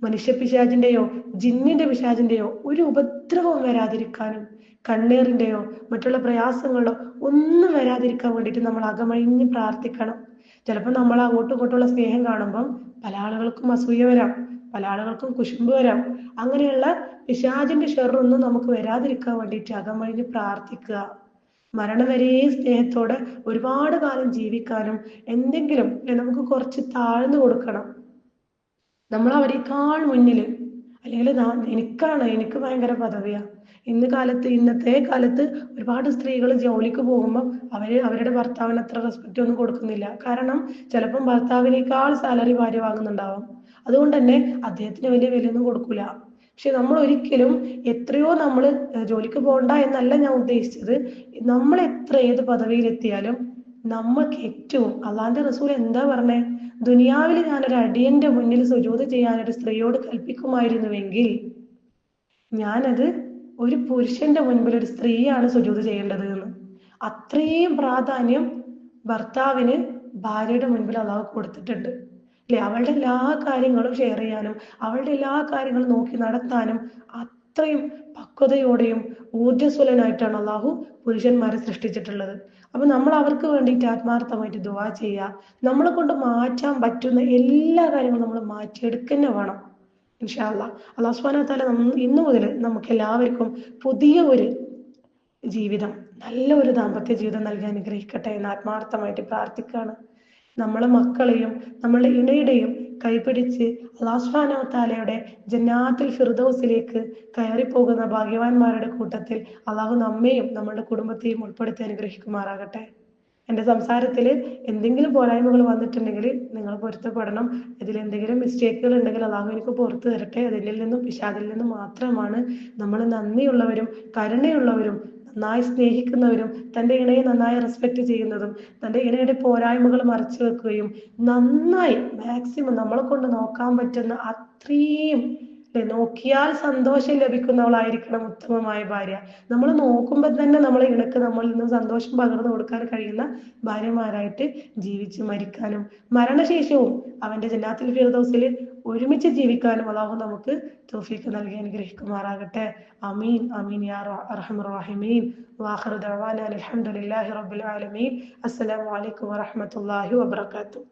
മനുഷ്യ പിശാചിന്റെയോ ജിന്നിന്റെ പിശാചിന്റെയോ ഒരു ഉപദ്രവവും വരാതിരിക്കാനും കണ്ണീറിന്റെയോ മറ്റുള്ള പ്രയാസങ്ങളോ ഒന്നും വരാതിരിക്കാൻ വേണ്ടിയിട്ട് നമ്മൾ അകമഴിഞ്ഞ് പ്രാർത്ഥിക്കണം. ചിലപ്പോൾ നമ്മൾ അങ്ങോട്ടും ഇങ്ങോട്ടുള്ള സ്നേഹം കാണുമ്പം പല ആളുകൾക്കും അസൂയ വരാം, പല ആളുകൾക്കും കുശുമ്പ് വരാം. അങ്ങനെയുള്ള പിശാചിന്റെ ഷെറൊന്നും നമുക്ക് വരാതിരിക്കാൻ വേണ്ടിയിട്ട് അകമഴിഞ്ഞ് പ്രാർത്ഥിക്കുക. മരണം വരെ സ്നേഹത്തോടെ ഒരുപാട് കാലം ജീവിക്കാനും എന്തെങ്കിലും നമുക്ക് കുറച്ച് താഴ്ന്നു കൊടുക്കണം. നമ്മൾ അവരെക്കാൾ മുന്നിൽ, അല്ലെങ്കിൽ എനിക്ക് ഭയങ്കര പദവിയാ. ഇന്നത്തെ കാലത്ത് ഒരുപാട് സ്ത്രീകൾ ജോലിക്ക് പോകുമ്പോൾ അവരുടെ ഭർത്താവിന് അത്ര റെസ്പെക്റ്റ് ഒന്നും കൊടുക്കുന്നില്ല. കാരണം ചിലപ്പം ഭർത്താവിനേക്കാൾ സാലറി ഭാര്യ വാങ്ങുന്നുണ്ടാവും. അതുകൊണ്ട് തന്നെ അദ്ദേഹത്തിന് വലിയ വിലയൊന്നും കൊടുക്കൂല. പക്ഷെ നമ്മൾ ഒരിക്കലും നമ്മൾ ജോലിക്ക് പോകണ്ട എന്നല്ല ഞാൻ ഉദ്ദേശിച്ചത്. നമ്മൾ ഏത് പദവിയിലെത്തിയാലും നമ്മൾക്ക് ഏറ്റവും അള്ളാന്റെ റസൂൽ എന്താ പറഞ്ഞേ, ദുനിയാവിൽ ഞാനൊരു അടിയന്റെ മുന്നിൽ സുജൂദ് ചെയ്യാൻ ഒരു സ്ത്രീയോട് കൽപ്പിക്കുമായിരുന്നുവെങ്കിൽ ഞാനത് ഒരു പുരുഷന്റെ മുൻപിൽ ഒരു സ്ത്രീയാണ് സുജൂദ് ചെയ്യേണ്ടത് എന്ന്. അത്രയും പ്രാധാന്യം ഭർത്താവിന് ഭാര്യയുടെ മുൻപിൽ അള്ളാഹു കൊടുത്തിട്ടുണ്ട് അല്ലെ. അവളുടെ എല്ലാ കാര്യങ്ങളും ഷെയർ ചെയ്യാനും അവളുടെ എല്ലാ കാര്യങ്ങളും നോക്കി നടത്താനും അത്രയും പക്വതയോടെയും ഊർജ്ജസ്വലനായിട്ടാണ് അള്ളാഹു പുരുഷന്മാരെ സൃഷ്ടിച്ചിട്ടുള്ളത്. അപ്പൊ നമ്മൾ അവർക്ക് വേണ്ടിയിട്ട് ആത്മാർത്ഥമായിട്ട് ദുആ ചെയ്യുക. നമ്മളെ കൊണ്ട് മാറ്റാൻ പറ്റുന്ന എല്ലാ കാര്യങ്ങളും നമ്മൾ മാറ്റിയെടുക്കുന്ന വേണം. ഇൻഷാ അല്ലാഹ്. അല്ലാഹു സുബ്ഹാനഹു വ തആല ഇന്നു മുതൽ നമുക്ക് എല്ലാവർക്കും പുതിയ ഒരു ജീവിതം, നല്ല ഒരു ദാമ്പത്യ ജീവിതം നൽകി അനുഗ്രഹിക്കട്ടെ എന്ന് ആത്മാർത്ഥമായിട്ട് പ്രാർത്ഥിക്കുകയാണ്. നമ്മളെ മക്കളെയും നമ്മളുടെ ഇണയുടെയും കൈപിടിച്ച് അല്ലാഹു സുബ്ഹാനഹു വ തആലയുടെ ജന്നാത്തുൽ ഫിർദൗസിലേക്ക് കയറിപ്പോകുന്ന ഭാഗ്യവാന്മാരുടെ കൂട്ടത്തിൽ അള്ളാഹു നമ്മെയും നമ്മളുടെ കുടുംബത്തെയും ഉൾപ്പെടുത്തി അനുഗ്രഹിക്കുമാറാകട്ടെ. എൻ്റെ സംസാരത്തിൽ എന്തെങ്കിലും പോരായ്മകൾ വന്നിട്ടുണ്ടെങ്കിൽ നിങ്ങൾ പൊരുത്തപ്പെടണം. ഇതിൽ എന്തെങ്കിലും മിസ്റ്റേക്കുകൾ ഉണ്ടെങ്കിൽ അള്ളാഹു എനിക്ക് പുറത്തു തരട്ടെ. അതിൽ നിന്നും പിശാചിൽ നിന്നും മാത്രമാണ്. നമ്മൾ നന്ദിയുള്ളവരും കരുണയുള്ളവരും നന്നായി സ്നേഹിക്കുന്നവരും തൻ്റെ ഇണയെ നന്നായി റെസ്പെക്ട് ചെയ്യുന്നതും തൻ്റെ ഇണയുടെ പോരായ്മകൾ മറച്ചു വെക്കുകയും നന്നായി മാക്സിമം നമ്മളെ കൊണ്ട് നോക്കാൻ പറ്റുന്ന അത്രയും നോക്കിയാൽ സന്തോഷം ലഭിക്കുന്നവളായിരിക്കണം ഉത്തമമായ ഭാര്യ. നമ്മൾ നോക്കുമ്പോൾ തന്നെ നമ്മളെ ഇണക്ക് നമ്മളിൽ നിന്ന് സന്തോഷം പകർന്നു കൊടുക്കാൻ കഴിയുന്ന ഭാര്യമാരായിട്ട് ജീവിച്ച് മരിക്കാനും മരണശേഷവും അവന്റെ ജന്നാത്തുൽ ഫിർദൗസിൽ ഒരുമിച്ച് ജീവിക്കാനും അല്ലാഹു നമുക്ക് തൗഫീഖ് നൽകി അനുഗ്രഹിക്കുമാറാകട്ടെ. ആമീൻ ആമീൻ യാ അർഹമർ റഹീമീൻ. വആഖിറു ദഅവാനാ അൽഹംദുലില്ലാഹി റബ്ബിൽ ആലമീൻ. അസ്സലാമു അലൈക്കും വറഹ്മത്തുള്ളാഹി വബറകാതുഹു.